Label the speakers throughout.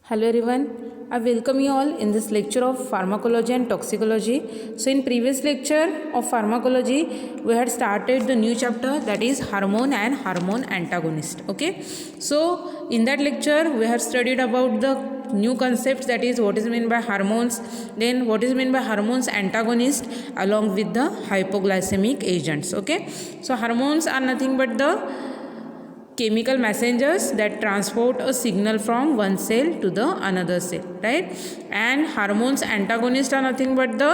Speaker 1: Hello everyone, I welcome you all in this lecture of pharmacology and toxicology. So in previous lecture of pharmacology, we had started the new chapter, that is hormone and hormone antagonist. Okay, so in that lecture we have studied about the new concepts, that is what is meant by hormones, then what is meant by hormones antagonist along with the hypoglycemic agents. Okay, so hormones are nothing but the chemical messengers that transport a signal from one cell to the another cell, right? And hormones antagonist are nothing but the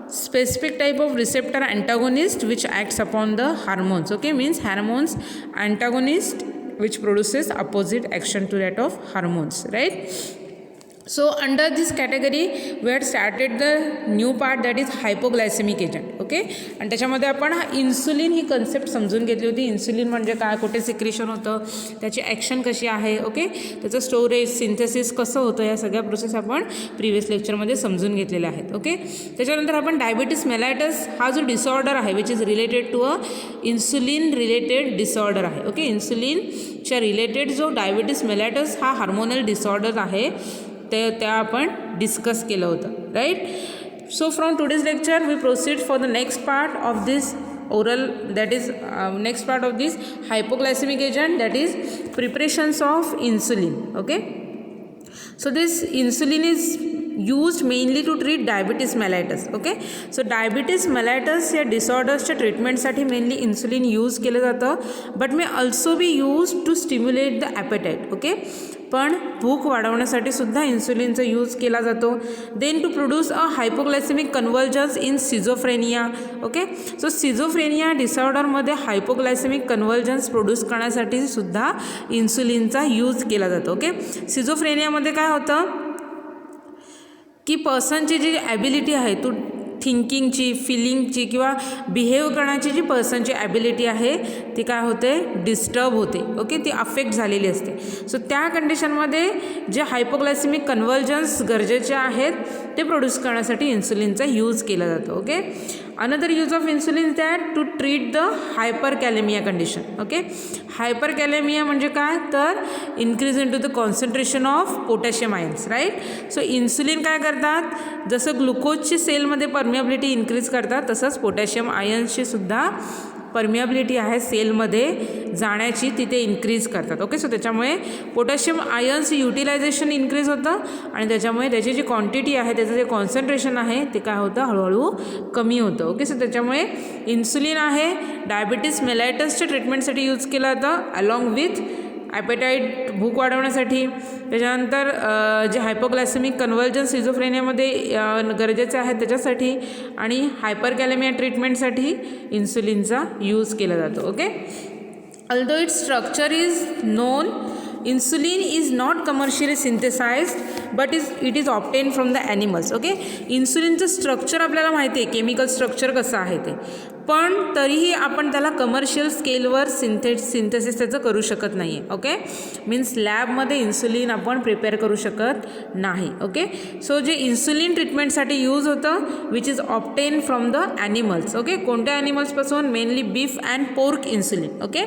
Speaker 1: specific type of receptor antagonist which acts upon the hormones. Okay, means hormones antagonist which produces opposite action to that of hormones, right? So under this category we had started the new part, that is hypoglycemic agent. Okay, आणि त्याच्यामध्ये आपण insulin ही concept समजून घेतली होती. Insulin म्हणजे काय, कुठे secretion होतं, त्याची ॲक्शन कशी आहे, ओके, त्याचं स्टोरेज सिंथेसिस कसं होतं, या सगळ्या प्रोसेस आपण प्रिव्हियस लेक्चरमध्ये समजून घेतलेल्या आहेत. ओके, त्याच्यानंतर आपण डायबिटीस मेलायटस हा जो डिसऑर्डर आहे which is related to a insulin related disorder आहे. ओके, इन्सुलिनच्या रिलेटेड जो डायबिटीस मेलायटस हा हार्मोनल डिसऑर्डर आहे त्या आपण डिस्कस केलं होतं, right. So from today's lecture we proceed for the next part of this oral, that is next part of this hypoglycemic agent, that is preparations of insulin. Okay, so this insulin is used mainly to treat diabetes mellitus. Okay, so diabetes mellitus या डिसऑर्डर्सच्या ट्रीटमेंटसाठी mainly insulin use केलं जातं, but may also be use to stimulate the appetite. Okay, पण भूक वाढवण्यासाठी सुद्धा इन्सुलिनचा यूज केला जातो. Then to produce a hypoglycaemic convulsions in schizophrenia. Okay, so schizophrenia डिसऑर्डरमध्ये हायपोग्लायसेमिक कन्व्हल्जन्स प्रोड्यूस करण्यासाठी सुद्धा इन्सुलिनचा यूज केला जातो. ओके, सिझोफ्रेनियामध्ये काय होतं की पर्सनची जी ॲबिलिटी आहे तो थिंकिंगची, फिलिंगची किंवा बिहेव करण्याची जी पर्सनची ॲबिलिटी आहे ती काय होते, डिस्टर्ब होते. ओके, ती अफेक्ट झालेली असते. सो त्या कंडिशनमध्ये जे हायपोग्लायसेमिक कन्व्हल्जन्स गरजेचे आहेत ते प्रोड्यूस करण्यासाठी इन्सुलिनचा यूज केला जातो. Okay, another use of insulin is that to treat the hyperkalaemia condition. Okay, hyperkalaemia म्हणजे काय, तर increase in to the concentration of potassium ions, right. So insulin काय करतात, जसं ग्लुकोजची सेलमध्ये परमिएबिलिटी इन्क्रीज करतात तसंच पोटॅशियम आयन्सची सुद्धा परमिएबिलिटी आहे सेलमध्ये जाण्याची, तिथे इन्क्रीज करतात. ओके, सो त्याच्यामुळे पोटॅशियम आयन्स युटिलायझेशन इन्क्रीज होतं आणि त्याच्यामुळे त्याची जी क्वांटिटी आहे, त्याचं जे कॉन्सन्ट्रेशन आहे ते काय होतं, हळूहळू कमी होतं. ओके, सो त्याच्यामुळे इन्सुलिन आहे डायबिटीस मेलायटसच्या ट्रीटमेंटसाठी यूज केलं जातं अलॉंग विथ ॲपेटाईट, भूक वाढवण्यासाठी. त्याच्यानंतर जे हायपोग्लायसेमिक कन्व्हल्जन्स सिझोफ्रेनियामध्ये गरजेचे आहेत त्याच्यासाठी, आणि हायपरकॅलेमिया ट्रीटमेंटसाठी इन्सुलिनचा यूज केला जातो. Okay, although its structure is non, insulin is not commercially synthesized but it is obtained from the animals. Okay, इन्सुलिनचं स्ट्रक्चर आपल्याला माहिती आहे, केमिकल स्ट्रक्चर कसं आहे ते, पण तरीही आपण त्याला कमर्शियल स्केलवर सिंथेसिस त्याचं करू शकत नाही आहे. ओके, मीन्स लॅबमध्ये इन्सुलिन आपण प्रिपेअर करू शकत नाही. ओके, सो जे इन्सुलिन ट्रीटमेंटसाठी यूज होतं which is obtain from the animals. Okay, कोणत्या ॲनिमल्सपासून, mainly beef and pork insulin. Okay,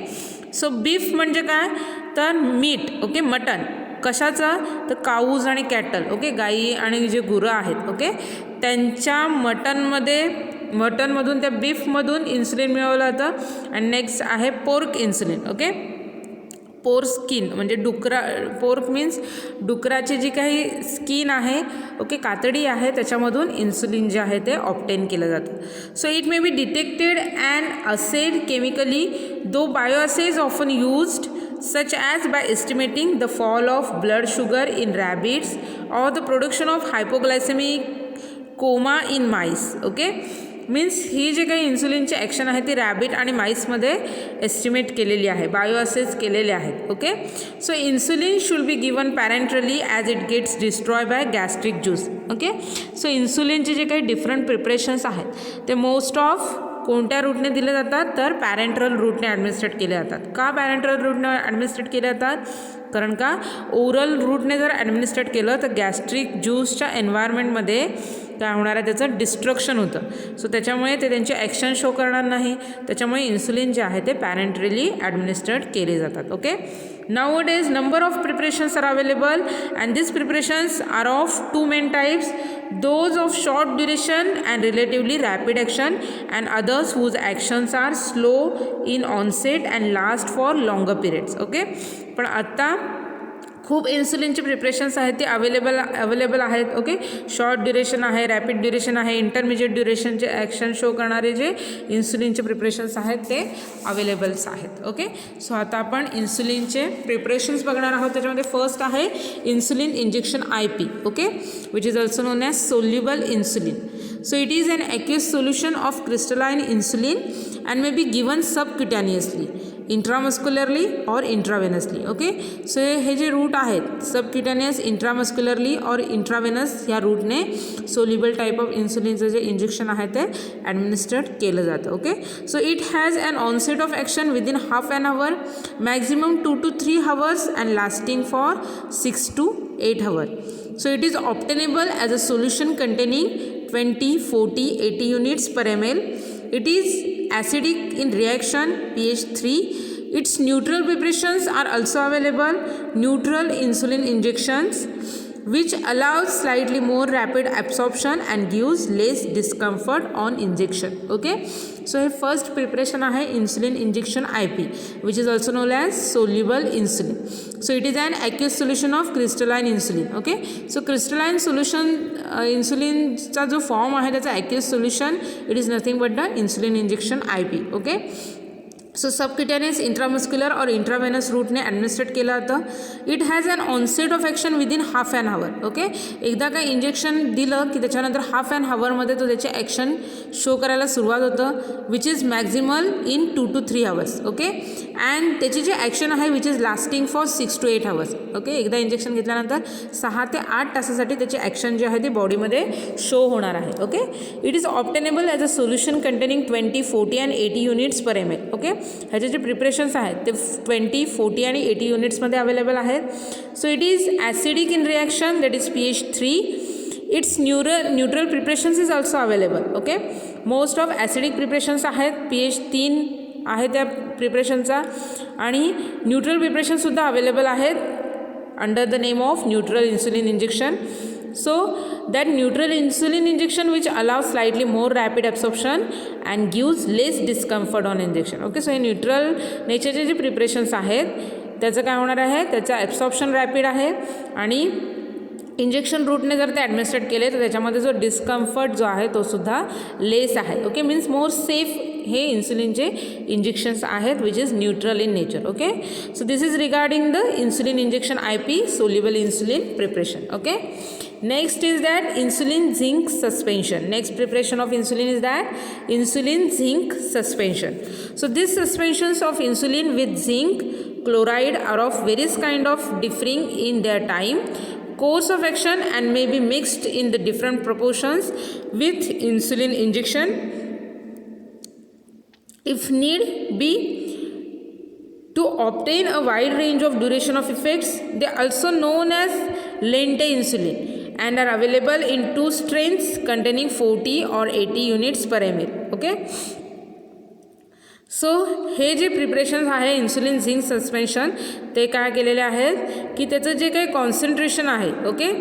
Speaker 1: so beef म्हणजे काय, तर मीट. Okay, mutton. कशाचं, तर काऊज आणि कॅटल. ओके, गाई आणि जे गुरं आहेत, ओके, त्यांच्या मटनमधून त्या बीफमधून इन्सुलिन मिळवलं जातं. आणि नेक्स्ट आहे pork insulin. Okay, pork skin म्हणजे पोर्क मीन्स डुकराची जी काही स्किन आहे, ओके, कातडी आहे, त्याच्यामधून इन्सुलिन जे आहे ते ऑब्टेन केलं जातं. So it may be detected and assayed chemically, though bioassay is often used such as by estimating the fall of blood sugar in rabbits or the production of hypoglycemic coma in mice. Okay, means he जे काही इन्सुलिनची action आहे ती rabbit आणि माईसमध्ये estimate केलेली आहे, bioassays केलेले आहेत. Okay, so insulin should be given parenterally as it gets destroy by gastric juice. Okay, so इन्सुलिनचे जे काही डिफरंट प्रिपरेशन्स आहेत ते मोस्ट ऑफ कोणत्या रूटने दिले जातात, तर पॅरेंट्रल रूटने ॲडमिनिस्ट्रेट केले जातात. का पॅरेंट्रल रूटने ॲडमिनिस्ट्रेट केले जातात, कारण का ओरल रूटने जर ॲडमिनिस्ट्रेट केलं तर गॅस्ट्रिक ज्यूसच्या एन्व्हायरमेंटमध्ये काय होणार आहे, त्याचं डिस्ट्रक्शन होतं. सो त्याच्यामुळे ते त्यांची ॲक्शन शो करणार नाही, त्याच्यामुळे इन्सुलिन जे आहे ते पॅरेंट्रली ॲडमिनिस्ट्रेट केले जातात. Okay, Nowadays number of preparations are available, and these preparations are of two main types, those of short duration and relatively rapid action, and others whose actions are slow in onset and last for longer periods. Okay, पण आता खूप इन्सुलिनचे preparations आहेत ते available आहेत. Okay, short duration आहे, rapid duration आहे, intermediate ड्युरेशनचे action show करणारे जे इन्सुलिनचे प्रिपरेशन्स आहेत ते अवेलेबल्स आहेत. ओके, सो आता आपण इन्सुलिनचे प्रिपरेशन्स बघणार आहोत. त्याच्यामध्ये फर्स्ट आहे insulin injection IP. Okay, which is also known as soluble insulin. So it is an aqueous solution of crystalline insulin and may be given subcutaneously, intramuscularly or intravenously. Okay, so हे जे route आहेत सबक्युटेनियस, इंट्रामस्क्युलरली और intravenous ह्या रूटने soluble type of इन्सुलिनचं जे injection आहे ते ॲडमिनिस्ट्रेट केलं जातं. Okay, so it has an onset of action within half an hour, maximum 2 to 3 hours and lasting for 6 to 8 hours. So it is obtainable as a solution containing 20, 40, 80 units per ml. It is acidic in reaction, pH 3. Its neutral preparations are also available. Neutral insulin injections which allows slightly more rapid absorption and gives less discomfort on injection. Okay, so हे first preparation आहे insulin injection IP, which is also known as soluble insulin. So it is an aqueous solution of crystalline insulin. Okay, so crystalline solution insulinचा जो form आहे त्याचा aqueous solution, it is nothing but the insulin injection IP. Okay, so subcutaneous, intramuscular और intravenous रूटने administrate केलं जातं. It has an onset of action within half an hour. Okay, एकदा काय injection दिलं की त्याच्यानंतर हाफ ॲन आवरमध्ये तो त्याचे ॲक्शन शो करायला सुरुवात होतं, which is maximal in 2 to 3 hours. Okay, and त्याची जे ॲक्शन आहे which is lasting for 6 to 8 hours. Okay, एकदा इंजेक्शन घेतल्यानंतर 6 ते 8 तासासाठी त्याची ॲक्शन जे आहे ती बॉडीमध्ये शो होणार आहे. Okay, it is obtainable as a solution containing 20, 40 and 80 units per ml. Okay, ह्याचे जे प्रिपरेशन्स आहेत ते 20, 40 आणि 80 युनिट्समध्ये अवेलेबल आहेत. So it is acidic in reaction, that is pH 3. It's neutral preparations is also available. Okay, most of acidic preparations आहेत, pH 3 आहे त्या प्रिपरेशनचा, आणि न्यूट्रल प्रिपरेशनसुद्धा अवेलेबल आहेत under the name of neutral insulin injection. So that neutral insulin injection which allows slightly more rapid absorption and gives less discomfort on injection. Okay, so हे neutral नेचरचे जे preparations आहेत त्याचं काय होणार आहे, त्याचा ॲब्सॉर्प्शन रॅपिड आहे आणि इंजेक्शन रूटने जर ते ॲडमिनिस्ट्रेट केले तर त्याच्यामध्ये जो डिस्कम्फर्ट जो आहे तो सुद्धा लेस आहे. ओके, मीन्स मोर सेफ हे इन्सुलिनचे इंजेक्शन्स आहेत which is neutral in nature. Okay, so this is regarding the insulin injection IP, soluble insulin preparation. Okay, next is that insulin zinc suspension. Next preparation of insulin is that insulin zinc suspension. So these suspensions of insulin with zinc chloride are of various kind of differing in their time, course of action, and may be mixed in the different proportions with insulin injection if need be to obtain a wide range of duration of effects. They are also known as lente insulin and are available in 2 strengths containing 40 or 80 units per ml. Okay, so हे जे preparations आहे insulin zinc suspension ते काय केलेले आहेत की त्याचं जे काही कॉन्सन्ट्रेशन आहे, ओके,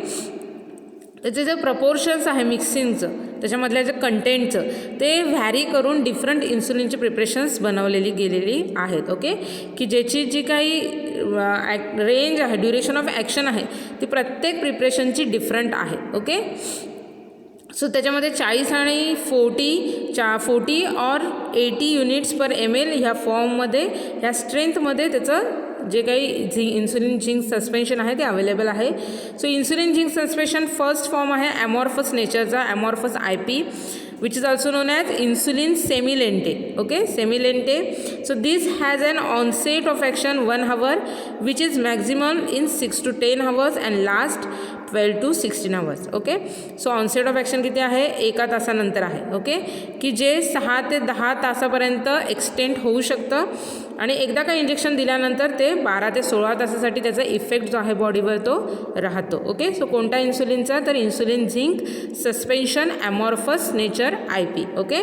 Speaker 1: त्याचे जे प्रपोर्शन्स आहे मिक्सिंगचं त्याच्यामधल्या जे कंटेंटचं ते व्हॅरी करून डिफरंट इन्सुलिनची प्रिपरेशन्स बनवलेली गेलेली आहेत. ओके, की ज्याची जी काही रेंज आहे, ड्युरेशन ऑफ ॲक्शन आहे ती प्रत्येक प्रिपरेशनची डिफरंट आहे. ओके, सो त्याच्यामध्ये 40 आणि 40 और 80 युनिट्स पर ml ह्या फॉर्ममध्ये, ह्या स्ट्रेंथमध्ये त्याचं जे काही इन्सुलिन झिंक सस्पेन्शन आहे ते अवेलेबल आहे. So insulin zinc suspension first form आहे ॲमॉर्फस नेचरचा, ॲमॉर्फस IP, which is also known as insulin semilente. Okay, semilente. So this has an onset of action 1 hour which is maximum in 6 to 10 hours and last 12 to 16 hours. Okay, so onset of action किती आहे, 1 तासानंतर आहे. Okay, की जे 6 ते 10 तासापर्यंत extend होऊ शकतं आणि एकदा का इंजेक्शन दिल्यानंतर ते 12 ते 16 तासासाठी त्याचा इफेक्ट जो आहे बॉडीवर तो राहतो. ओके, सो कोणता इन्सुलिनचा, तर insulin zinc suspension amorphous nature IP. Okay,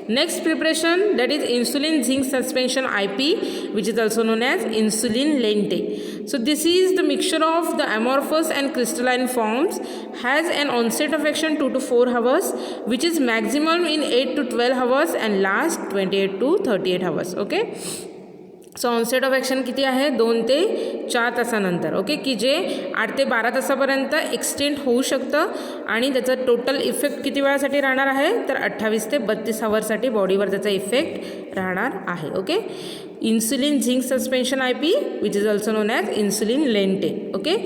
Speaker 1: next preparation that is insulin zinc suspension IP which is also known as insulin lente. So this is the mixture of the amorphous and crystalline forms, has an onset of action 2 to 4 hours which is maximum in 8 to 12 hours and lasts 28 to 38 hours. Okay, so onset of action किती आहे, 2 ते 4 तासानंतर. Okay, की जे 8 ते 12 तासापर्यंत extend होऊ शकतं आणि त्याचं टोटल इफेक्ट किती वेळासाठी राहणार आहे, तर 28 ते 32 आवर्ससाठी बॉडीवर त्याचा इफेक्ट राहणार आहे. Okay, insulin zinc suspension IP which is also known as insulin lente. Okay,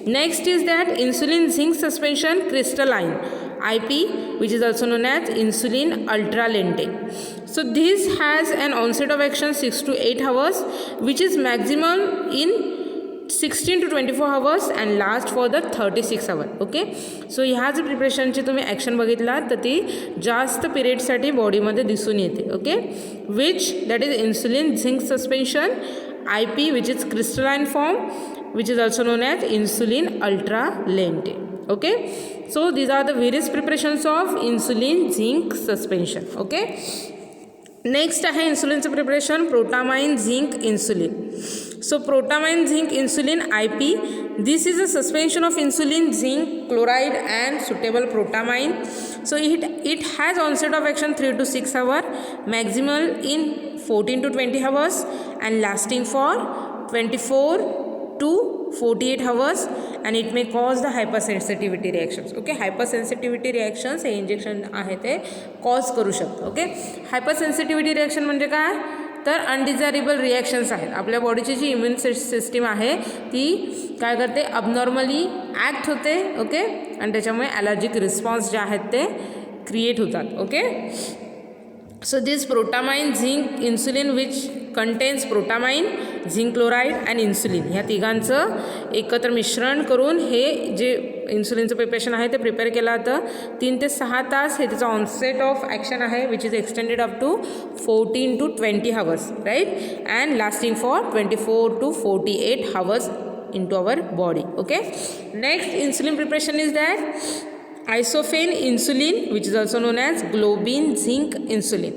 Speaker 1: next is that insulin zinc suspension crystalline IP which is also known as insulin ultra lente. So this has an onset of action 6 to 8 hours which is maximum in 16 to 24 hours and last for the 36 hours. Okay, so ह्या जर प्रिपरेशनची तुम्ही action बघितलात तर ती जास्त पिरियडसाठी बॉडीमध्ये दिसून येते. Okay, which that is insulin zinc suspension IP which is crystalline form which is also known as insulin ultra lente. Okay, so these are the various preparations of insulin zinc suspension. Okay, next आहे इन्सुलिनचं preparation protamine zinc insulin. So protamine zinc insulin IP, this is a suspension of insulin zinc chloride and suitable protamine. So it has onset of action 3 to 6 hours, maximal in 14 to 20 hours and lasting for 24 to 48 hours and it may cause the hypersensitivity reactions. Okay, hypersensitivity reactions हे injection आहे ते cause करू शकतं. Okay, हायपरसेन्सिटिव्हिटी reaction म्हणजे काय, तर अनडिझायरेबल reactions आहेत. आपल्या बॉडीची जी इम्युन सिस्टीम आहे ती काय करते, अबनॉर्मली ॲक्ट होते. ओके, आणि त्याच्यामुळे ॲलर्जिक रिस्पॉन्स जे आहेत ते क्रिएट होतात. Okay, so this protamine zinc insulin which contains protamine zinc chloride and insulin ह्या तिघांचं एकत्र मिश्रण करून हे जे इन्सुलिनचं प्रिपरेशन आहे ते प्रिपेअर केलं जातं. 3 ते 6 तास हे त्याचं ऑनसेट ऑफ ॲक्शन आहे which is extended up to 14 to 20 hours, right, and lasting for 24 to 48 hours into our body. Okay, next insulin preparation is that isophane insulin which is also known as globin zinc insulin.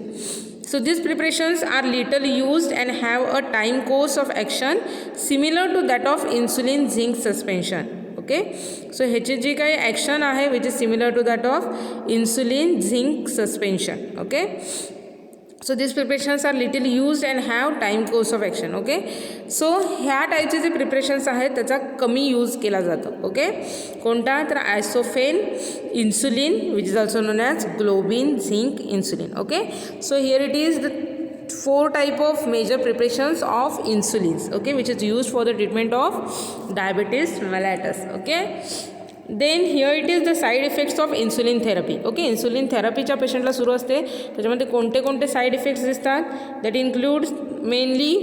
Speaker 1: So these preparations are little used and have a time course of action similar to that of insulin zinc suspension. Okay, so ह्याची जी काही action आहे which is similar to that of insulin zinc suspension. Okay, so these preparations are little used and have time course of action. Okay, so ह्या टाईपचे जे preparations आहेत त्याचा कमी use केला जातो. ओके, कोणता, तर isophane insulin which is also known as globin zinc insulin. Okay, so here it is the 4 type of major preparations of insulins, okay, which is used for the treatment of diabetes mellitus. Okay, then here it is the side effects of insulin therapy. Okay, insulin therapyच्या पेशंटला सुरू असते त्याच्यामध्ये कोणते कोणते side effects दिसतात, that includes mainly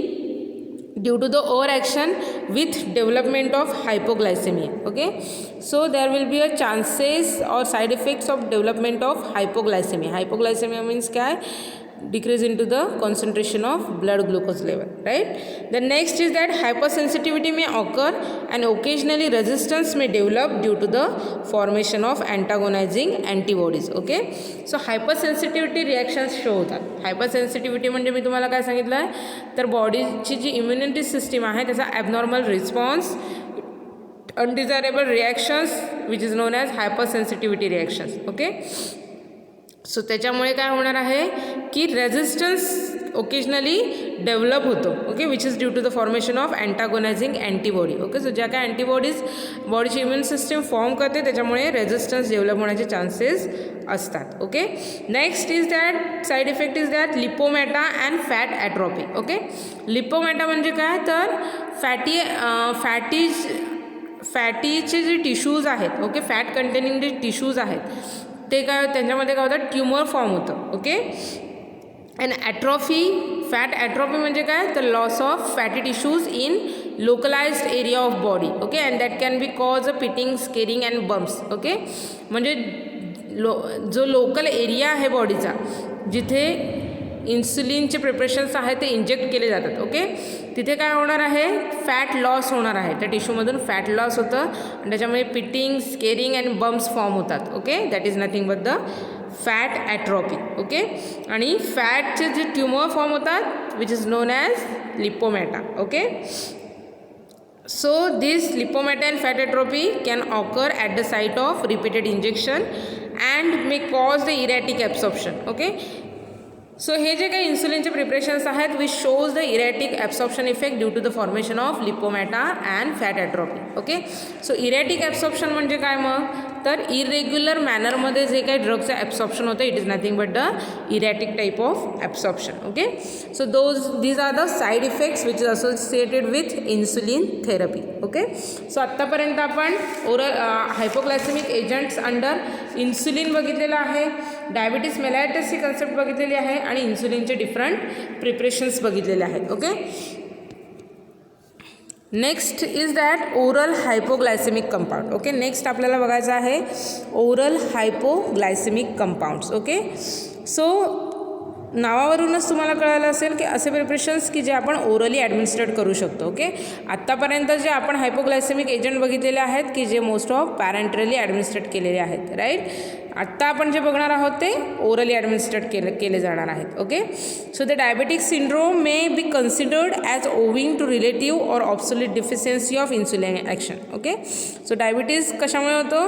Speaker 1: due to the overaction with development of hypoglycemia. Okay, so there will be a chances or side effects of development of hypoglycemia. Hypoglycemia means क्या है, decrease into the concentration of blood glucose level, right. The next is that hypersensitivity may occur and occasionally resistance may develop due to the formation of antagonizing antibodies. Okay, so hypersensitivity reactions show होतात. हायपरसेन्सिटिव्हिटी म्हणजे मी तुम्हाला काय सांगितलं आहे, तर बॉडीची जी immunity system आहे त्याचा abnormal response, undesirable reactions which is known as hypersensitivity reactions. Okay, so त्याच्यामुळे काय होणार आहे की रेझिस्टन्स ओकेजनली डेव्हलप होतो. Okay, which is due to the formation of antagonising antibody. Okay, so ज्या काय अँटीबॉडीज बॉडीची इम्युन सिस्टीम फॉर्म करते त्याच्यामुळे रेझिस्टन्स डेव्हलप होण्याचे चान्सेस असतात. Okay, next is that side effect is that lipomata and fat atrophy. Okay, lipomata म्हणजे काय, तर फॅटीचे जे टिश्यूज आहेत, ओके, फॅट कंटेनिंग जे टिश्यूज आहेत ते काय, त्यांच्यामध्ये काय होतं, ट्युमर फॉर्म होतं. Okay, and atrophy, fat atrophy म्हणजे काय, तर loss of fatty tissues in localised area of body. Okay, and that can be cause a pitting, scarring and bumps. Okay, म्हणजे जो लोकल एरिया आहे बॉडीचा जिथे इन्सुलिनचे प्रिपरेशन्स आहेत ते इंजेक्ट केले जातात. ओके, तिथे काय होणार आहे, फॅट लॉस होणार आहे. त्या टिश्यूमधून फॅट लॉस होतं आणि त्याच्यामुळे pitting, scarring and bumps form होतात. Okay, that is nothing but the fat atrophy. Okay, आणि फॅटचे जे ट्युमर फॉर्म होतात which is known as lipomata. Okay, so this lipomata and fat atrophy can occur at the site of repeated injection and may cause the erratic absorption. Okay, so हे जे काही इन्सुलिनचे preparations आहेत which shows the erratic absorption effect due to the formation of lipomata and fat atrophy. Okay, so erratic absorption म्हणजे काय मग, तर irregular मॅनरमध्ये जे काही ड्रगचं ॲब्सॉर्प्शन होतं it is nothing but the erratic type of absorption. Okay, so these are the side effects which is associated with insulin therapy. Okay, so आत्तापर्यंत आपण oral hypoglycaemic agents under insulin बघितलेलं आहे, diabetes मेलायटस ही concept बघितलेली आहे आणि इन्सुलिनचे different preparations बघितलेले आहेत. Okay, next is that oral हायपोग्लायसेमिक compound. Okay, next आपल्याला बघायचं आहे ओरल हायपोग्लायसेमिक कंपाऊंड्स. ओके, सो नावावरूनच तुम्हाला कळालं असेल की असे प्रिपरेशन्स की जे आपण ओरली ॲडमिनिस्ट्रेट करू शकतो. ओके, आत्तापर्यंत जे आपण हायपोग्लायसेमिक एजंट बघितलेले आहेत की जे मोस्ट ऑफ पॅरेंटरली ॲडमिनिस्ट्रेट केलेले आहेत. राईट, आत्ता आपण जे बघणार आहोत ते ओरली ॲडमिनिस्ट्रेट केले जाणार आहेत. Okay, so the diabetic syndrome may be considered as owing to relative or absolute deficiency of insulin action. Okay, so diabetes कशामुळे होतो,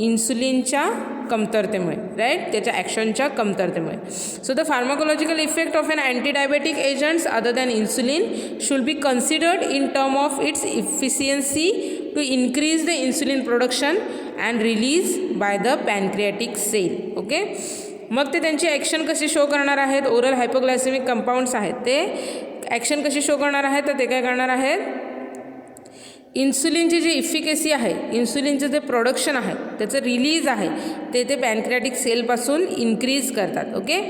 Speaker 1: इन्सुलिनच्या कमतरतेमुळे. राईट, त्याच्या ॲक्शनच्या कमतरतेमुळे. So the pharmacological effect of an anti diabetic agents other than insulin should be considered in term of its efficiency to increase the insulin production and release by the pancreatic cell. Okay, मग ते त्यांची action कशी show करणार आहेत, oral हायपोग्लायसेमिक compounds आहेत ते action कशी show करणार आहेत, तर ते काय करणार आहेत, इन्सुलिनची जी इफिकेसी आहे, इन्सुलिनचं जे प्रोडक्शन आहे त्याचं रिलीज आहे ते पॅनक्रियाटिक सेलपासून इन्क्रीज करतात. Okay,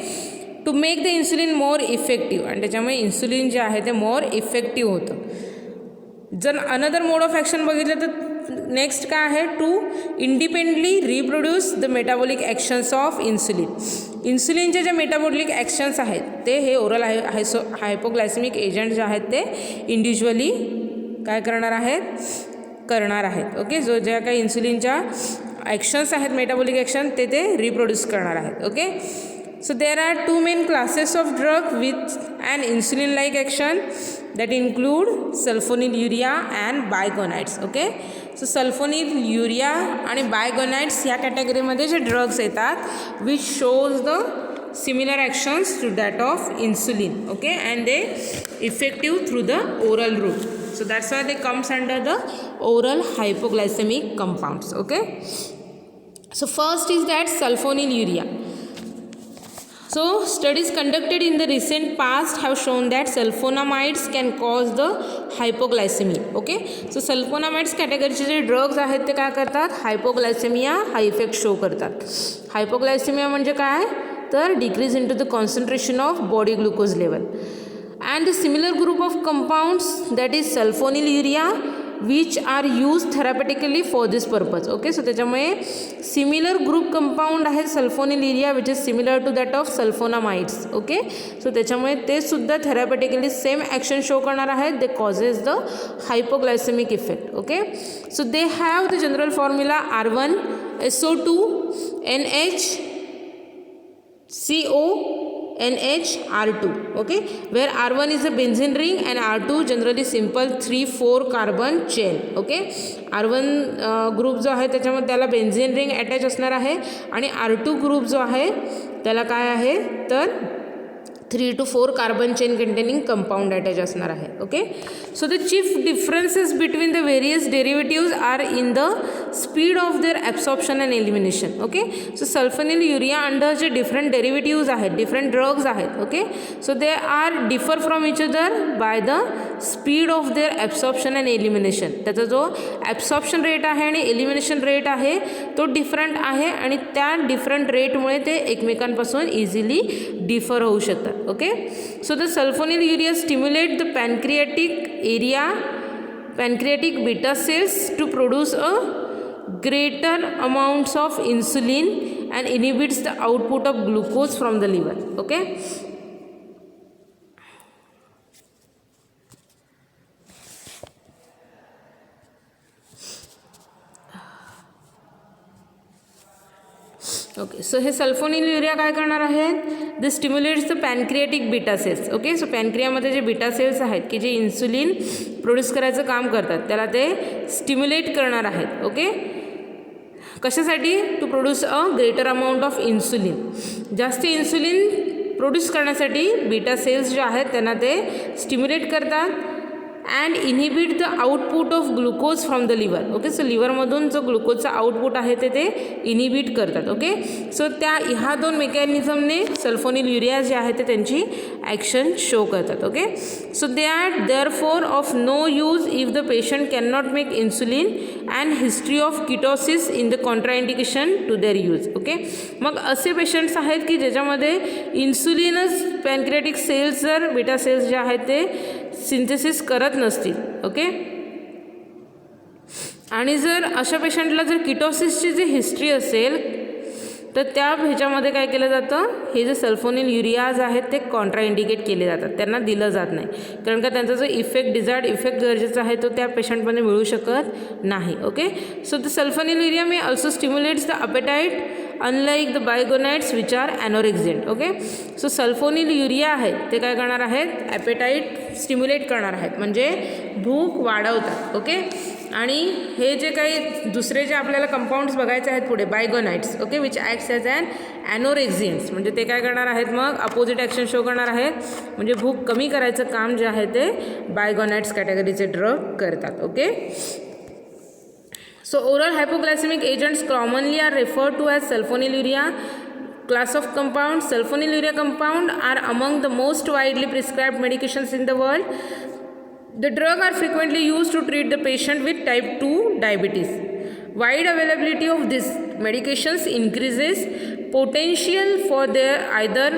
Speaker 1: to make the insulin more effective, आणि त्याच्यामुळे इन्सुलिन जे आहे ते मोर इफेक्टिव्ह होतं. जर अनदर मोड ऑफ ॲक्शन बघितलं तर नेक्स्ट काय आहे, to independently reproduce the metabolic actions of insulin. इन्सुलिनचे जे मेटाबॉलिक ॲक्शन्स आहेत ते हे ओरल हायपोग्लायसेमिक एजंट जे आहेत ते इंडिव्हिज्युअली काय करणार आहेत. ओके, जो ज्या काही इन्सुलिनच्या ॲक्शन्स आहेत मेटाबॉलिक ॲक्शन ते रिप्रोड्यूस करणार आहेत. Okay, so there are two main classes of drug with and insulin like action that include sulfonylurea and biguanides. Okay, so sulfonylurea आणि बायगोनाइड्स ह्या कॅटेगरीमध्ये जे ड्रग्स येतात which shows the similar actions to that of insulin. Okay, and they effective through the oral route, so that's why they comes under the oral hypoglycemic compounds. Okay, so first is that sulfonylurea. So studies conducted in the recent past have shown that sulfonamides can cause the hypoglycemia. Okay, so sulfonamides कॅटेगरीचे जे drugs आहेत ते काय करतात, hypoglycaemia हा effect show करतात. Hypoglycaemia म्हणजे काय, तर decrease in to the concentration of body glucose level. And the similar group of compounds that is sulfonylurea which are use therapeutically for this purpose. Okay, so त्याच्यामुळे similar group compound आहे sulfonylurea which is similar to that of sulfonamides. Okay, so त्याच्यामुळे ते सुद्धा therapeutically same action show करणार आहेत. They causes the hypoglycaemic effect. Okay, so they have the general formula R1SO2 NH CONH R2. Okay, where R1 is a benzene ring and R2 generally simple 3,4 carbon chain. Okay, R1 group जो आहे त्याच्यामध्ये त्याला benzene ring attach असणार आहे आणि R2 group जो आहे त्याला काय आहे तर 3 to 4 carbon chain containing compound attach असणार आहे. Okay, so the chief differences between the various derivatives are in the speed of their absorption and elimination. Okay, so sulfonylurea under जे डिफरंट डेरिव्हेटिव्ज आहेत, डिफरंट ड्रग्ज आहेत. Okay, so they are differ from each other by the speed of their absorption and elimination. त्याचा जो absorption rate आहे आणि elimination rate आहे तो different आहे आणि त्या डिफरंट रेटमुळे ते एकमेकांपासून इझिली डिफर होऊ शकतात. Okay, so the sulfonylurea stimulate the pancreatic beta cells to produce a greater amounts of insulin and inhibits the output of glucose from the liver. Okay, okay. So हे sulfonylurea काय करणार आहेत, this stimulates the pancreatic beta cells. Okay. So पॅनक्रियामध्ये जे beta cells आहेत की जे insulin produce करायचं काम करतात त्याला ते स्टिम्युलेट करणार आहेत. ओके. कशासाठी, to produce a greater amount of insulin. जास्त इन्सुलिन प्रोड्यूस करण्यासाठी बीटा सेल्स जे आहेत त्यांना ते स्टिम्युलेट करतात and inhibit the output of glucose from the liver. Okay. So लिव्हरमधून जो ग्लुकोजचा आउटपुट आहे ते इनहिबिट करतात. ओके. सो ह्या दोन मेकॅनिझमने सल्फोनिलयुरिया जे आहे ते त्यांची ॲक्शन शो करतात. Okay. So they are therefore of no use if the patient can not make insulin and history of ketosis in the contraindication to their use. Okay. मग असे पेशंट्स आहेत की ज्याच्यामध्ये इन्सुलिनच पॅनक्रियाटिक सेल्स जर beta cells जे आहेत ते सिंथेसिस करत नसतील. ओके. आणि जर अशा पेशंटला जर किटोसिसची जी हिस्ट्री असेल तर त्या ह्याच्यामध्ये काय केलं जातं, हे जे सल्फोनिलयुरियाज आहेत ते कॉन्ट्राइंडिकेट केले जातात, त्यांना दिलं जात नाही. कारण का त्यांचा जो डिझायर्ड इफेक्ट गरजेचा आहे तो त्या पेशंटमध्ये मिळू शकत नाही. Okay. So the sulfonylurea may also stimulates the appetite unlike the biguanides which are anorexiant. Okay. So sulfonylurea आहेत ते काय करणार आहेत, ॲपेटाईट स्टिम्युलेट करणार आहेत, म्हणजे भूक वाढवतात. ओके. आणि हे जे काही दुसरे जे आपल्याला कंपाऊंड्स बघायचे आहेत पुढे, biguanides. Okay. Which acts as an anorexiants, म्हणजे ते काय करणार आहेत, मग अपोजिट ॲक्शन शो करणार आहेत, म्हणजे भूक कमी करायचं काम जे आहे ते बायगोनाइट्स कॅटेगरीचे ड्रग करतात. Okay. So oral hypoglycemic agents commonly are referred to as sulfonylurea class of compounds. Sulfonylurea compound are among the most widely prescribed medications in the world. The drugs are frequently used to treat the patient with type 2 diabetes. Wide availability of these medications increases potential for their either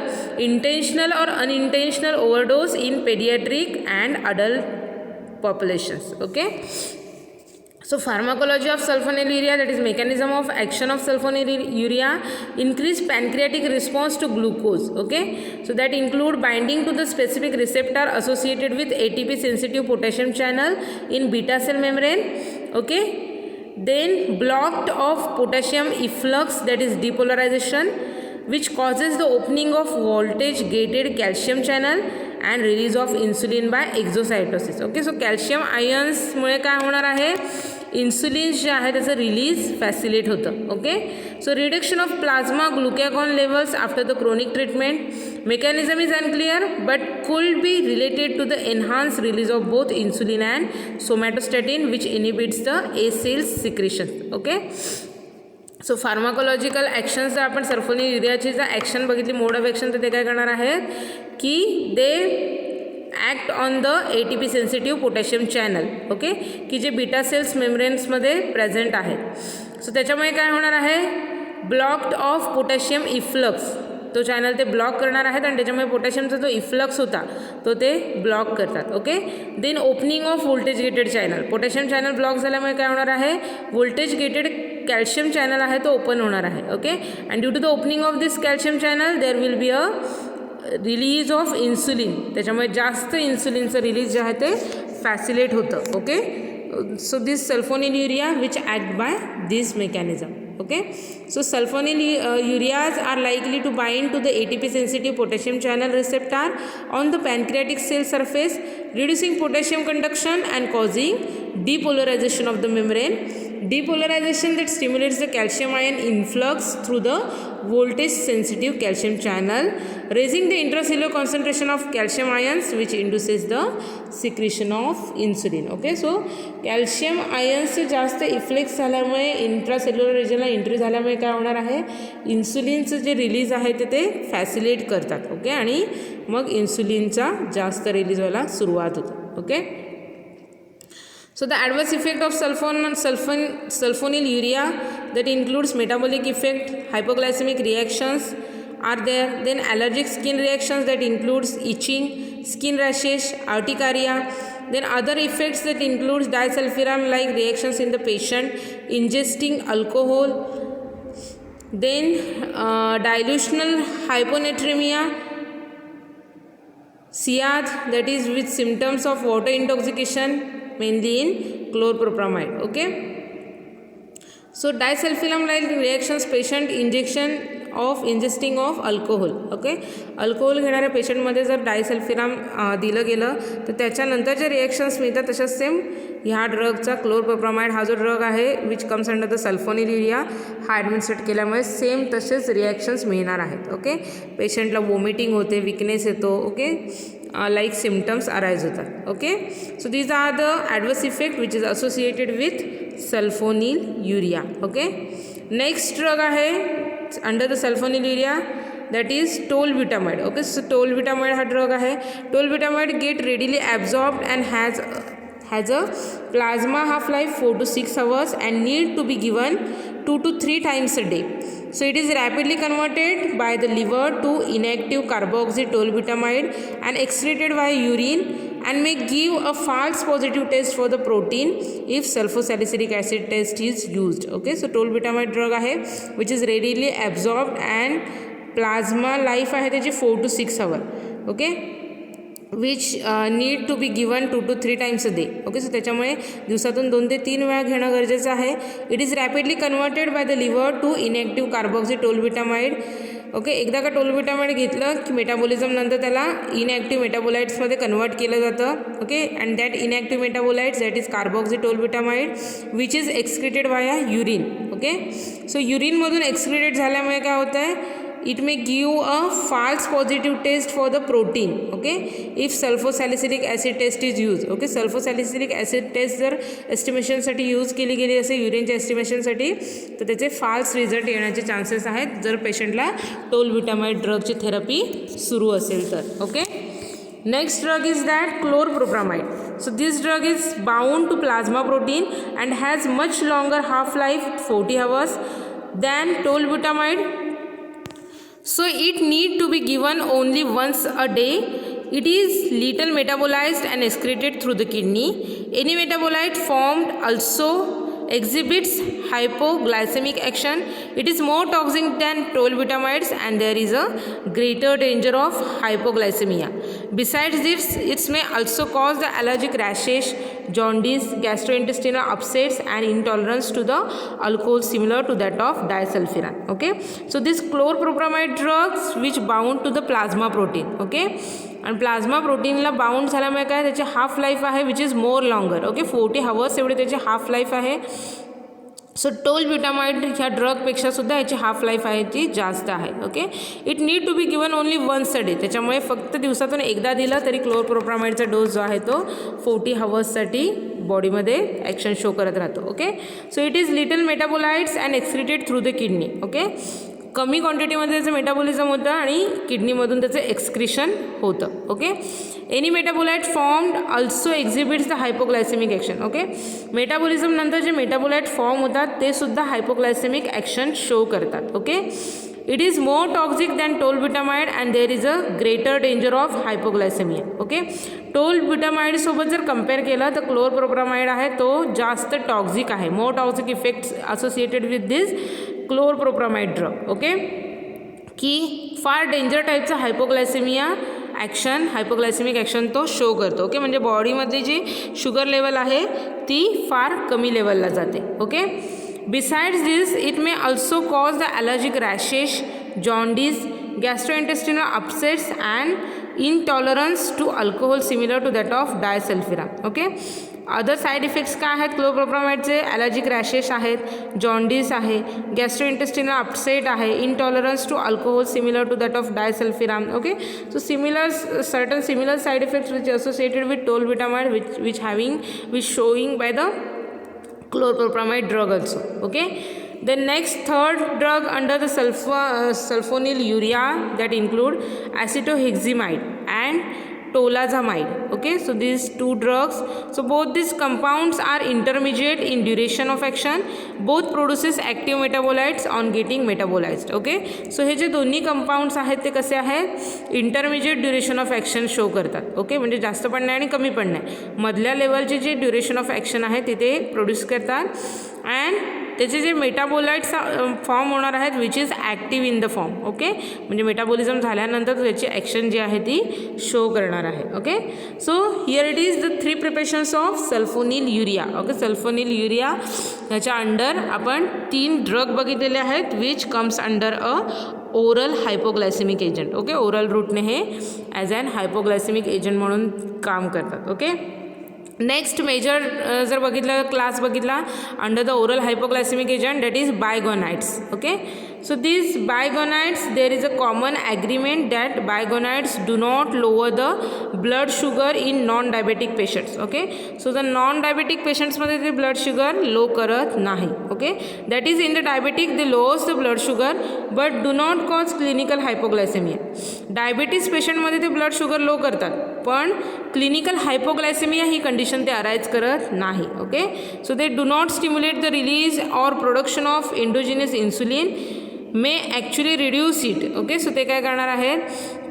Speaker 1: intentional or unintentional overdose in pediatric and adult populations. Okay. So pharmacology of sulfonylurea, that is mechanism of action of sulfonylurea, increase pancreatic response to glucose. Okay. So that include binding to the specific receptor associated with ATP sensitive potassium channel in beta cell membrane. Okay. Then blocked of potassium efflux, that is depolarization, which causes the opening of voltage gated calcium channel and release of insulin by exocytosis. Okay. So calcium ions मुळे काय होणार आहे, insulin जे आहे त्याचं release facilitate होतं. Okay. So reduction of plasma glucagon levels after the chronic treatment. Mechanism is unclear but could be related to the enhance release of both insulin and somatostatin which inhibits the A cells secretion. Okay. So pharmacological actions जर आपण सल्फोनिलयुरियाची जर action बघितली, मोड of action, तर ते काय करणार आहेत की they act on the ATP sensitive potassium channel. Okay. की जे बीटा सेल्स मेम्ब्रेन्समध्ये प्रेझेंट आहेत. सो त्याच्यामुळे काय होणार आहे, ब्लॉक्ड ऑफ पोटॅशियम इफ्लक्स, तो चॅनल ते ब्लॉक करणार आहेत आणि त्याच्यामुळे पोटॅशियमचा जो इफ्लक्स होता तो ते ब्लॉक करतात. Okay. Then opening of voltage gated channel, potassium channel block झाल्यामुळे काय होणार आहे, व्होल्टेज गेटेड कॅल्शियम चॅनल आहे तो ओपन होणार आहे. Okay. And due to the opening of this calcium channel there will be a release of insulin, त्याच्यामुळे जास्त इन्सुलिनचं रिलीज जे आहे ते फॅसिलेट होतं. Okay. So this sulfonylurea which act by this mechanism. Okay. So sulfonylureas are likely to bind to the ATP sensitive potassium channel receptor on the pancreatic cell surface, reducing potassium conduction and causing depolarization of the membrane. Depolarization that stimulates the calcium ion influx through the voltage sensitive calcium channel, raising the intracellular concentration of calcium ions which induces the secretion of insulin. Okay. So calcium ions जास्त इफ्लेक्स झाल्यामुळे intracellular रिजनला entry झाल्यामुळे काय होणार आहे, इन्सुलिनचं जे release आहे ते फॅसिलेट करतात. ओके. आणि मग इन्सुलिनचा जास्त रिलीज व्हायला सुरुवात होते. Okay. So the adverse effect of sulfonylurea that includes metabolic effect, hypoglycemic reactions are there. Then allergic skin reactions that includes itching, skin rashes, urticaria. Then other effects that includes disulfiram like reactions in the patient ingesting alcohol. Then dilutional hyponatremia, SIAD, that is with symptoms of water intoxication mainly in chloropropamide. Okay. So disulfiram like reactions patient ingesting of alcohol. Okay, alcohol घेणाऱ्या पेशंटमध्ये जर disulfiram दिलं गेलं तर त्याच्यानंतर जे reactions मिळतात तशाच same ह्या ड्रगचा क्लोरप्रोप्रामाइड हा जो ड्रग आहे विच कम्स अंडर द सल्फोनिल्युरिया हा ॲडमिनिस्ट्रेट केल्यामुळे सेम तसेच रिॲक्शन्स मिळणार आहेत. ओके, पेशंटला वॉमिटिंग होते, विकनेस येतो. ओके, like symptoms arise होतात. Okay, so these are the adverse effect which is associated with sulfonylurea. Okay, next drug आहे under the sulfonylurea that is tolbutamide. ओके, so tolbutamide हा drug आहे. tolbutamide get readily absorbed and has a plasma half life 4 to 6 hours and need to be given 2 to 3 times a day. So it is rapidly converted by the liver to inactive carboxytolbutamide and excreted via urine and may give a false positive test for the protein if sulfosalicylic acid test is used. Okay, so tolbutamide drug आहे which is readily absorbed and plasma life आहे त्याची 4 to 6 hour. Okay, which need to be given 2 to 3 times a day. Okay, so त्याच्यामुळे दिवसातून 2 ते 3 वेळा घेणं गरजेचं आहे. It is rapidly converted by the liver to inactive carboxytolbutamide. Okay, एकदा का टोल्बिटामाइड घेतलं की मेटाबॉलिझम नंतर त्याला इनॅक्टिव्ह मेटाबोलाइट्समध्ये कन्वर्ट केलं जातं. Okay, and that inactive metabolites that is carboxytolbutamide which is excreted via urine. Okay, so युरिनमधून एक्सक्रिटेड झाल्यामुळे काय होतं आहे, it may give a false positive test for the protein. Okay, if sulfosalicylic acid test is used. Okay, sulfosalicylic acid test जर एस्टिमेशनसाठी use केली गेली असेल युरिनच्या एस्टिमेशनसाठी तर त्याचे फाल्स रिझल्ट येण्याचे चान्सेस आहेत जर पेशंटला टोल्बिटामाइड ड्रगची थेरपी सुरू असेल तर. Okay, next drug is that chlorpropamide. So this drug is bound to plasma protein and has much longer half life 40 hours than tolbutamide. So it need to be given only once a day. It is little metabolized and excreted through the kidney. Any metabolite formed also exhibits hypoglycemic action. It is more toxic than tolbutamides and there is a greater danger of hypoglycemia. Besides this, it may also cause the allergic rashes, jaundice, gastrointestinal upsets and intolerance to the alcohol similar to that of disulfiram. Okay, so this chlorpropamide drugs which bound to the plasma protein. Okay, आणि plasma प्रोटीनला bound झाल्यामुळे काय त्याची half life आहे which is more longer. Okay, 40 hours एवढी त्याची half life आहे. So टोल्ब्युटामाइड ह्या ड्रगपेक्षा सुद्धा याची हाफ लाईफ आहे ती जास्त आहे. Okay, it need to be given only once a day. त्याच्यामुळे फक्त दिवसातून एकदा दिला तरी क्लोरप्रोप्रामाइडचा डोस जो आहे तो 40 hours बॉडीमध्ये ॲक्शन शो करत राहतो. Okay, so it is little metabolites and excreted through the kidney. Okay, कमी क्वांटिटीमध्ये त्याचं मेटाबॉलिझम होतं आणि किडनीमधून त्याचं एक्सक्रिशन होतं. Okay, any metabolite formed also exhibits the hypoglycaemic action. Okay, metabolism नंतर जे मेटाबोलाइट फॉर्म होतात ते सुद्धा हायपोग्लायसेमिक ॲक्शन शो करतात. Okay, it is more toxic than tolbutamide and there is a greater danger of hypoglycaemia. Okay, टोल्ब्युटामाइडसोबत जर compare केलं तर क्लोरप्रोप्रामाइड आहे तो जास्त टॉक्सिक आहे. More toxic effects associated with this chlorpropamide drug. Okay, की फार डेंजर टाईपचा हायपोग्लायसेमिया ॲक्शन हायपोग्लायसेमिक ॲक्शन तो शो करतो. ओके, म्हणजे बॉडीमध्ये जी शुगर लेवल आहे ती फार कमी लेवलला जाते. Okay, besides this it may also cause the allergic rashes, jaundice, gastrointestinal upsets and intolerance to alcohol similar to that of disulfiram. Okay, other side effects काय आहेत क्लोरप्रोप्रामाइडचे, ॲलर्जिक रॅशेस आहेत, जॉन्डिस आहे, गॅस्ट्रोइंटेस्टिनल अपसेट आहे, intolerance to alcohol similar to that of disulfiram. Okay, so certain similar side effects which associated with tolbutamide which showing by the chlorpropamide drug also. Okay, the next third drug under the sulfonylurea that include acetohexamide and tolazamide. Okay, so these two drugs, so both these compounds are intermediate in duration of action. Both produces active metabolites on getting metabolized. Okay, so हे जे दोन्ही compounds आहेत ते कसे आहेत, intermediate duration of action show करतात. Okay, म्हणजे जास्त पण नाही आणि कमी पण नाही, मधल्या लेवलची जी ड्युरेशन ऑफ ॲक्शन आहे तिथे प्रोड्यूस करतात. अँड त्याचे जे मेटाबोलाइट्स फॉर्म होणार आहेत which is active in the form. Okay, म्हणजे मेटाबॉलिझम झाल्यानंतर त्याची ॲक्शन जी आहे ती शो करणार आहे. Okay, so here it is the 3 preparations of sulfonylurea. Okay, sulfonylurea ह्याच्या अंडर आपण 3 ड्रग बघितलेले आहेत which comes under a oral hypoglycaemic agent. Okay, oral रूटने हे ॲज ॲन हायपोग्लायसेमिक एजंट म्हणून काम करतात. ओके, नेक्स्ट मेजर जर बघितलं क्लास बघितला under the oral hypoglycaemic agent that is biguanides. Okay, so these bigonides there is a common agreement that bigonides do not lower the blood sugar in non-diabetic patients. Okay, so the non-diabetic patients मध्ये ते blood sugar low करत नाही. Okay, that is in the diabetic they lowers the blood sugar but do not cause clinical hypoglycemia. diabetes patient मध्ये ते blood sugar low करतात पण clinical hypoglycaemia ही condition ते अराइज करत नाही. Okay, so they do not stimulate the release or production of endogenous insulin may actually reduce it. Okay, so ते काय करणार आहेत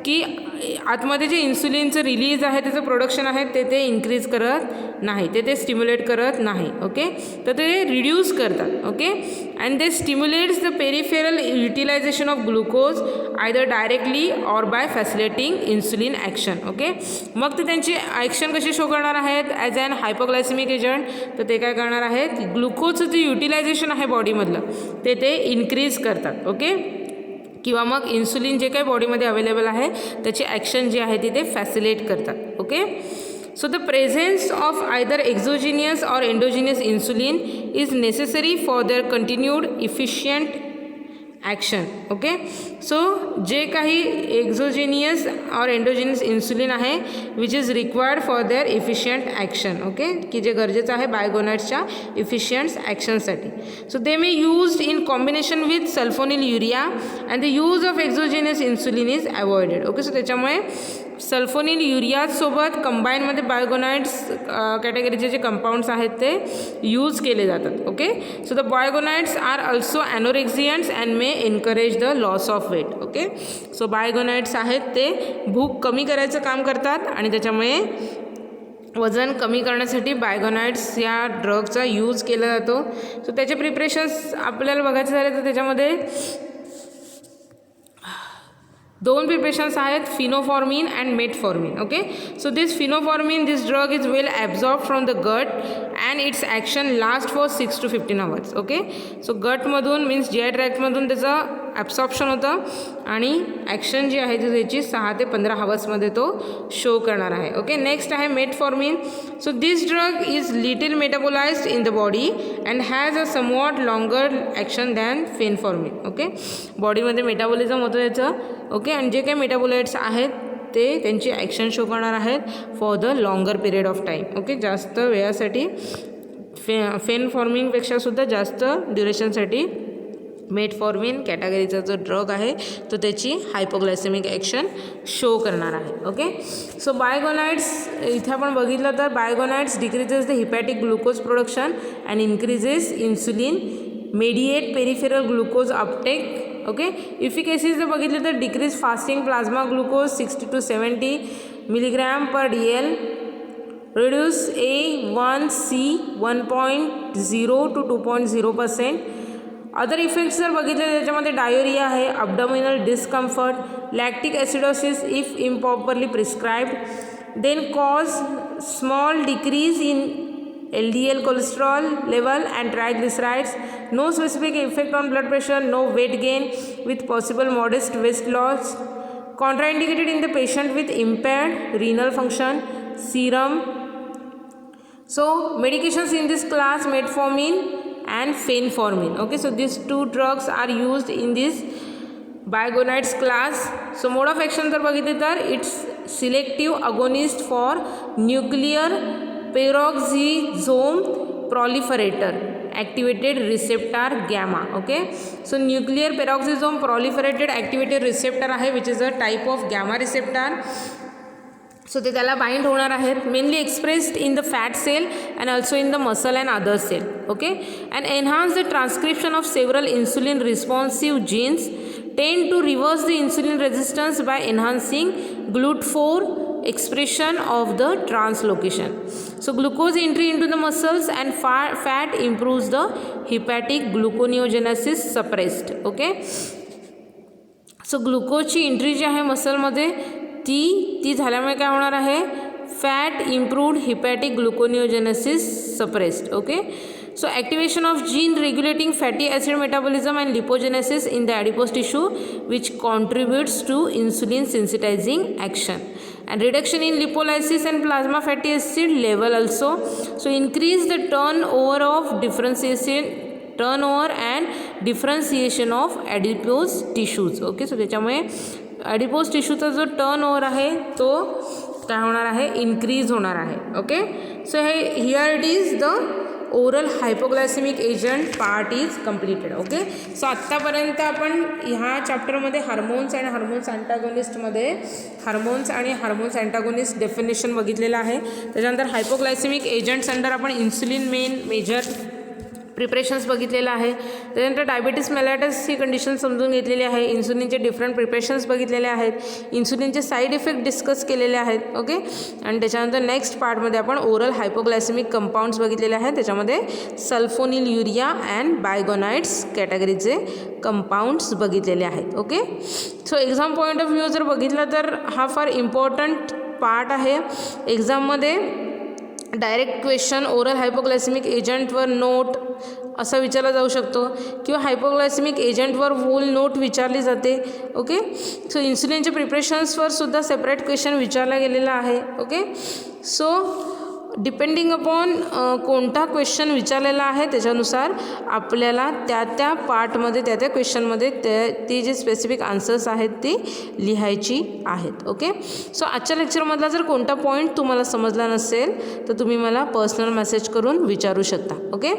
Speaker 1: की आतमध्ये जे इन्सुलिनचं रिलीज आहे त्याचं प्रोडक्शन आहे ते इन्क्रीज करत नाही, ते स्टिम्युलेट करत नाही. ओके, तर ते रिड्यूस करतात. Okay, and they stimulates the peripheral utilisation of glucose either directly or by facilitating insulin action. Okay, मग ते त्यांची ॲक्शन कशी शो करणार आहेत ॲज ॲन हायपोग्लायसेमिक एजंट. तर ते काय करणार आहेत ग्लुकोजचं जे युटिलायझेशन आहे बॉडीमधलं ते इन्क्रीज करतात. ओके, किंवा मग इन्सुलिन जे काही बॉडीमध्ये अवेलेबल आहे त्याची ॲक्शन जी आहे ते फॅसिलिटेट करतात. Okay, so the presence of either exogenous or endogenous insulin is necessary for their continued efficient action. Okay, so जे काही एक्झोजिनियस और एंडोजिनियस इन्सुलिन आहे which is required for their efficient action. Okay, की जे गरजेचं आहे बायगोनाइड्सच्या efficient ॲक्शनसाठी. So they may used in combination with sulphonyl urea and the use of exogenous insulin is avoided. Okay, so त्याच्यामुळे सल्फोनिल युरियासोबत कंबाईनमध्ये बायगोनाइड्स कॅटेगरीचे जे कंपाऊंड्स आहेत ते यूज केले जातात. Okay, so the biguanides are also anorexiants and may encourage the loss of weight. Okay, so biguanides आहेत ते भूक कमी करायचं काम करतात आणि त्याच्यामुळे वजन कमी करण्यासाठी बायगोनाइड्स या ड्रगचा यूज केला जातो. सो त्याचे प्रिपरेशन्स आपल्याला बघायचे झाले तर त्याच्यामध्ये 2 प्रिपरेशन्स आहेत phenformin and metformin. Okay, so this phenformin this drug is well absorb from the gut and its action last for 6 to 15 hours. Okay, so गटमधून मीन्स GI ट्रॅक्टमधून त्याचं ॲब्सॉर्प्शन होतं आणि ॲक्शन जी आहे ती त्याची 6 ते 15 hours तो शो करणार आहे. ओके, नेक्स्ट आहे metformin. So this drug is little metabolised in the body and has a somewhat longer action than phenformin. Okay, बॉडीमध्ये मेटाबॉलिझम होतं याचं. ओके, आणि जे काही मेटाबोलाइट्स आहेत ते त्यांची ॲक्शन शो करणार आहेत for the longer period of time. Okay, जास्त वेळासाठी फेनफॉर्मिनपेक्षासुद्धा जास्त ड्युरेशनसाठी मेटफॉर्मिन कॅटेगरीचा जो ड्रग आहे तो त्याची हायपोग्लायसेमिक ॲक्शन शो करणार आहे. ओके, सो बायगोनाइड्स इथे आपण बघितलं तर biguanides decreases the hepatic glucose production and increases insulin mediate peripheral glucose uptake. Okay, efficacies जर बघितलं तर decrease fasting plasma glucose 60 to 70 mg/dl, reduce A1C 1.0 to 2.0%. Other effects जर बघितले त्याच्यामध्ये डायोरिया आहे, abdominal discomfort, lactic acidosis if improperly prescribed, then cause small decrease in LDL cholesterol level and triglycerides, no specific effect on blood pressure, no weight gain with possible modest waist loss, contraindicated in the patient with impaired renal function, serum. So medications in this class metformin and fenformin. Okay, so these 2 drugs are used in this biguanides class. So mode of action जर बघितले तर its selective agonist for nuclear peroxisome proliferator activated receptor gamma. Okay, so nuclear peroxisome proliferated activated receptor आहे which is a type of gamma receptor. So ते त्याला bind होणार आहेत, mainly expressed in the fat cell and also in the muscle and other cell. Okay, and enhance the transcription of several insulin responsive genes, tend to reverse the insulin resistance by enhancing GLUT4 expression of the translocation. So glucose entry into the muscles and fat improves the hepatic gluconeogenesis suppressed. Okay, so ग्लुकोजची entry जी आहे मसलमध्ये ती झाल्यामुळे काय होणार आहे, fat improved hepatic gluconeogenesis suppressed. Okay, so activation of gene regulating fatty acid metabolism and lipogenesis in the adipose tissue which contributes to insulin sensitising action and reduction in lipolysis and plasma fatty acid level also. So increase the turnover and differentiation of adipose tissues. Okay, so त्याच्यामुळे ॲडिपोज टिश्यूचा जो turnover आहे तो काय होणार आहे, increase होणार आहे. Okay, so हे here it is the oral hypoglycaemic agent part is completed. Okay, so आत्तापर्यंत आपण ह्या चॅप्टरमध्ये हार्मोन्स आणि हार्मोन्स अँटागोनिस्टमध्ये हार्मोन्स आणि हार्मोन्स अँटागोनिस्ट डेफिनेशन बघितलेलं आहे. त्याच्यानंतर हायपोग्लायसेमिक एजंट्स अंडर आपण इन्सुलिन मेजर प्रिपरेशन्स बघितलेलं आहे. त्यानंतर डायबिटीस मेलायटस ही कंडिशन समजून घेतलेली आहे. इन्सुलिनचे डिफरंट प्रिपरेशन्स बघितलेले आहेत. इन्सुलिनचे साईड इफेक्ट डिस्कस केलेले आहेत. ओके, आणि त्याच्यानंतर नेक्स्ट पार्टमध्ये आपण ओरल हायपोग्लायसेमिक कंपाऊंड्स बघितलेले आहेत. त्याच्यामध्ये सल्फोनिल युरिया अँड बायगोनाइड्स कॅटेगरीचे कंपाऊंड्स बघितलेले आहेत. Okay, so exam point of view जर बघितलं तर हा फार इम्पॉर्टंट पार्ट आहे. एक्झाममध्ये डायरेक्ट क्वेश्चन ओरल हायपोग्लायसेमिक एजंटवर नोट असा विचारला जाऊ शकतो किंवा हायपोग्लायसेमिक एजंटवर वोल नोट विचारली जाते. ओके, सो इन्सुलिनच्या प्रिपरेशन्सवर सुद्धा सेपरेट क्वेश्चन विचारला गेलेला आहे. ओके, सो डिपेंडिंग अपॉन कोणता क्वेश्चन विचारलेला आहे त्याच्यानुसार आपल्याला त्या पार्टमध्ये त्या क्वेश्चनमध्ये ती जी स्पेसिफिक आन्सर्स आहेत ती लिहायची आहेत. ओके, सो आजच्या लेक्चरमधला जर कोणता पॉईंट तुम्हाला समजला नसेल तर तुम्ही मला पर्सनल मेसेज करून विचारू शकता. ओके,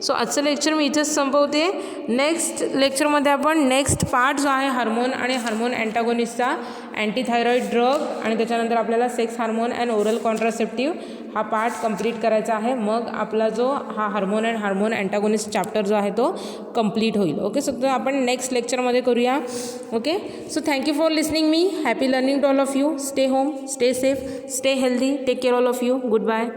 Speaker 1: सो आजचं लेक्चर मी इथेच संपवते. नेक्स्ट लेक्चरमध्ये आपण नेक्स्ट पार्ट जो आहे हार्मोन आणि हार्मोन अँटागोनिस्टचा अँटीथायरॉईड ड्रग आणि त्याच्यानंतर आपल्याला sex hormone and oral contraceptive हा पार्ट कंप्लीट करायचा आहे. मग आपला जो हा hormone and hormone antagonist chapter जो आहे तो कंप्लीट होईल. ओके, सो तर आपण नेक्स्ट लेक्चरमध्ये करूया. Okay, so thank you for listening me. Happy learning to all of you. Stay home, stay safe, stay healthy, take care all of you. Good bye.